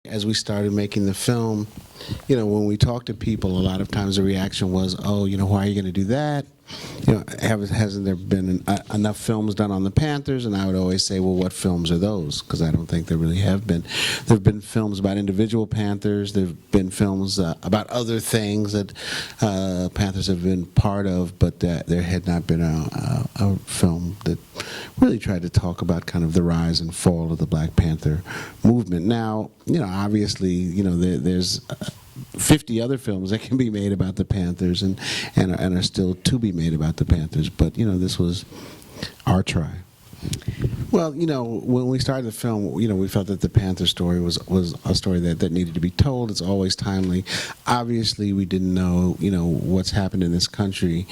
As we started making the film, when we talked to people, a lot of times the reaction was, oh, why are you going to do that? Hasn't there been enough films done on the Panthers? And I would always say, well, what films are those? Because I don't think there really have been. There have been films about individual Panthers. There have been films about other things that Panthers have been part of, but there had not been a film that really tried to talk about kind of the rise and fall of the Black Panther movement. Now, obviously, there's 50 other films that can be made about the Panthers and are still to be made about the Panthers, but this was our try. Well, when we started the film, we felt that the Panther story was a story that needed to be told. It's always timely. Obviously, we didn't know, what's happened in this country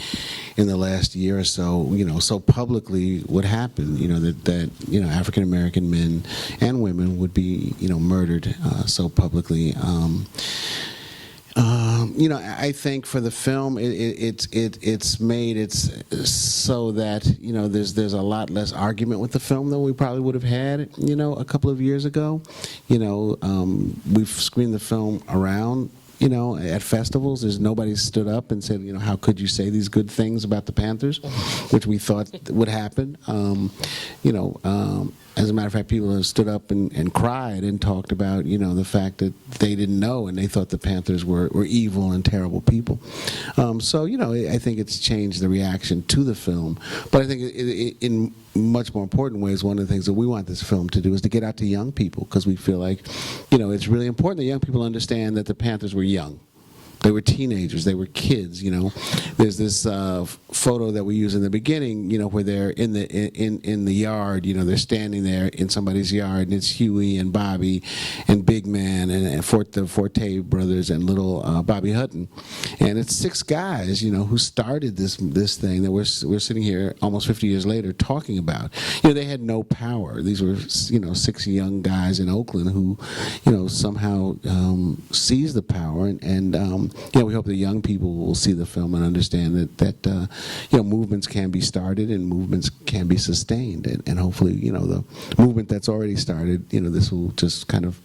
in the last year or so, so publicly what happened, that African American men and women would be, murdered so publicly. I think for the film, it's made it so that there's a lot less argument with the film than we probably would have had a couple of years ago. We've screened the film around. At festivals, there's nobody stood up and said, how could you say these good things about the Panthers, which we thought would happen. As a matter of fact, people have stood up and cried and talked about, the fact that they didn't know and they thought the Panthers were evil and terrible people. So, I think it's changed the reaction to the film. But I think in much more important ways, one of the things that we want this film to do is to get out to young people, because we feel like, it's really important that young people understand that the Panthers were young. They were teenagers. They were kids. There's this photo that we use in the beginning. Where they're in the yard. They're standing there in somebody's yard, and it's Huey and Bobby, and Big Man, and the Forte brothers, and little Bobby Hutton, and it's 6 guys. Who started this thing that we're sitting here almost 50 years later talking about. They had no power. These were 6 young guys in Oakland who somehow seized the power and we hope the young people will see the film and understand that movements can be started and movements can be sustained, and hopefully the movement that's already started, this will just kind of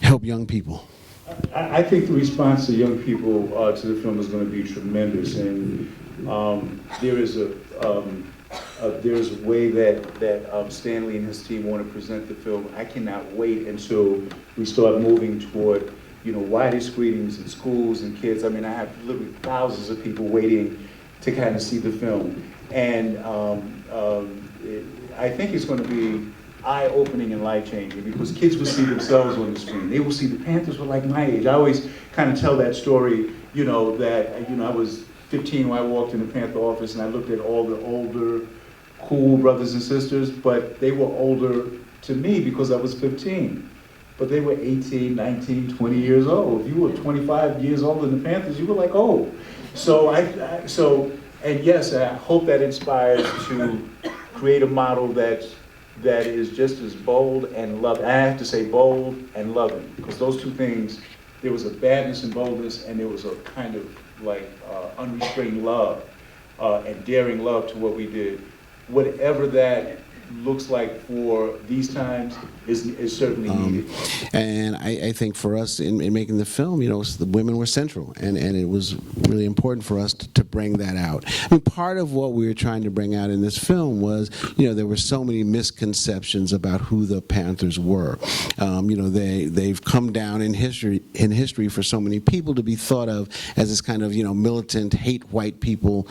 help young people. I think the response of young people to the film is going to be tremendous, and there's a way that Stanley and his team want to present the film. I cannot wait until we start moving toward wider screenings in schools and kids. I mean, I have literally thousands of people waiting to kind of see the film. And I think it's going to be eye-opening and life-changing, because kids will see themselves on the screen. They will see the Panthers were like my age. I always kind of tell that story, that I was 15 when I walked in the Panther office and I looked at all the older, cool brothers and sisters, but they were older to me because I was 15. But they were 18, 19, 20 years old. If you were 25 years older than the Panthers, you were like, oh. So and yes, I hope that inspires to create a model that is just as bold and loving. I have to say bold and loving, because those two things, there was a badness and boldness, and there was a kind of like unrestrained love and daring love to what we did. Whatever that looks like for these times is certainly needed. And I think for us in making the film, the women were central, and it was really important for us to bring that out. I mean, part of what we were trying to bring out in this film was, there were so many misconceptions about who the Panthers were. They've come down in history for so many people to be thought of as this kind of militant, hate white people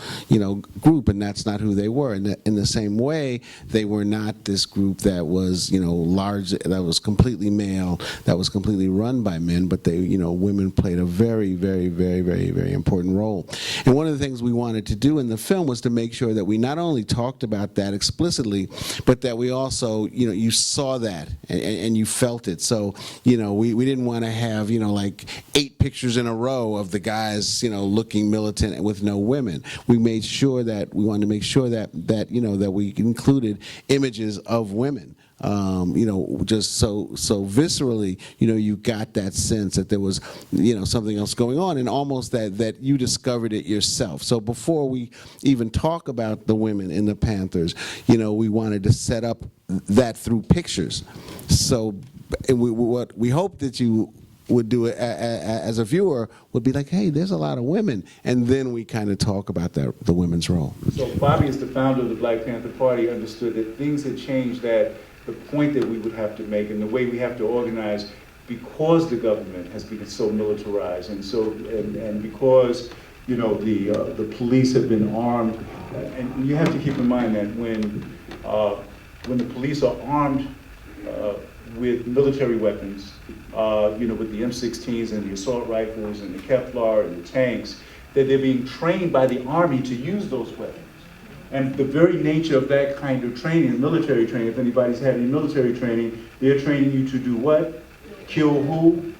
group, and that's not who they were. And in the same way, they were not this group that was large, that was completely male, that was completely run by men, but they women played a very, very, very, very, very important role. And one of the things we wanted to do in the film was to make sure that we not only talked about that explicitly, but that we also you saw that and you felt it. So we didn't want to have like 8 pictures in a row of the guys looking militant with no women. We wanted to make sure that that we included images of women. Just so viscerally, you got that sense that there was, something else going on, and almost that you discovered it yourself. So before we even talk about the women in the Panthers, we wanted to set up that through pictures. So what we hope that you would do as a viewer would be like, hey, there's a lot of women, and then we kind of talk about the women's role. So Bobby, as the founder of the Black Panther Party, understood that things had changed, that the point that we would have to make and the way we have to organize, because the government has become so militarized, and because the police have been armed, and you have to keep in mind that when the police are armed with military weapons, with the M16s and the assault rifles and the Kevlar and the tanks, that they're being trained by the Army to use those weapons. And the very nature of that kind of training, military training, if anybody's had any military training, they're training you to do what? Kill who?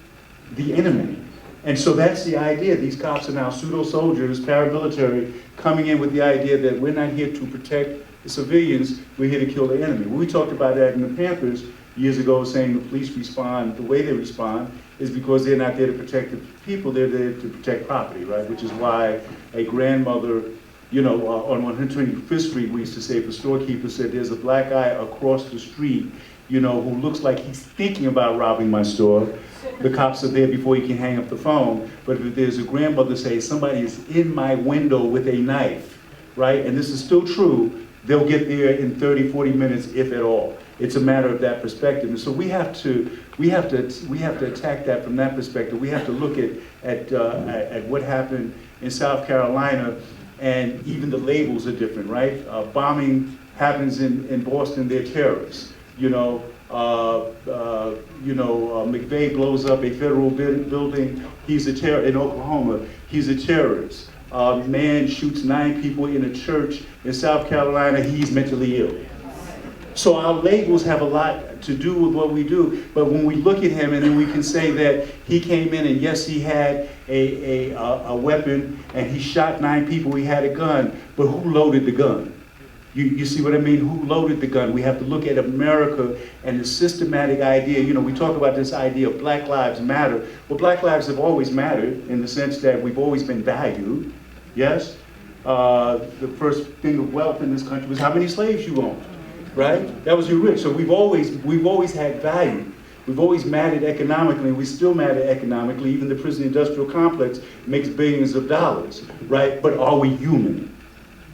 The enemy. And so that's the idea. These cops are now pseudo-soldiers, paramilitary, coming in with the idea that we're not here to protect the civilians, we're here to kill the enemy. We talked about that in the Panthers years ago, saying the police respond, the way they respond is because they're not there to protect the people, they're there to protect property, right? Which is why a grandmother, on 125th Street, we used to say, if a storekeeper said, there's a black guy across the street, who looks like he's thinking about robbing my store, the cops are there before he can hang up the phone. But if there's a grandmother say, somebody is in my window with a knife, right? And this is still true, they'll get there in 30, 40 minutes, if at all. It's a matter of that perspective. And so we have to attack that from that perspective. We have to look at what happened in South Carolina, and even the labels are different, right? Bombing happens in Boston, they're terrorists. McVeigh blows up a federal building, he's a terrorist. In Oklahoma, he's a terrorist. Man shoots 9 people in a church in South Carolina, he's mentally ill. So our labels have a lot to do with what we do, but when we look at him and then we can say that he came in and yes, he had a weapon and he shot 9 people, he had a gun, but who loaded the gun? You see what I mean? Who loaded the gun? We have to look at America and the systematic idea. We talk about this idea of Black Lives Matter. Well, Black lives have always mattered in the sense that we've always been valued, yes? The first thing of wealth in this country was how many slaves you owned, right? That was you rich. So we've always had value. We've always mattered economically, and we still matter economically. Even the prison industrial complex makes billions of dollars, right? But are we human?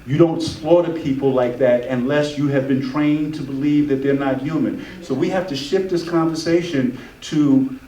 You don't slaughter people like that unless you have been trained to believe that they're not human. So we have to shift this conversation to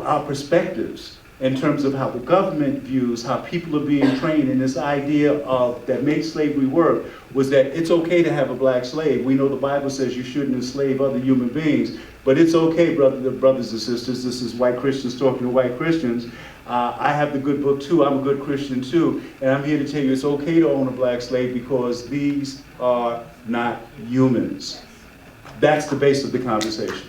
our perspectives in terms of how the government views, how people are being trained in this idea of that made slavery work, was that it's okay to have a black slave. We know the Bible says you shouldn't enslave other human beings, but it's okay, brothers and sisters. This is white Christians talking to white Christians. I have the good book too, I'm a good Christian too, and I'm here to tell you it's okay to own a black slave because these are not humans. That's the base of the conversation.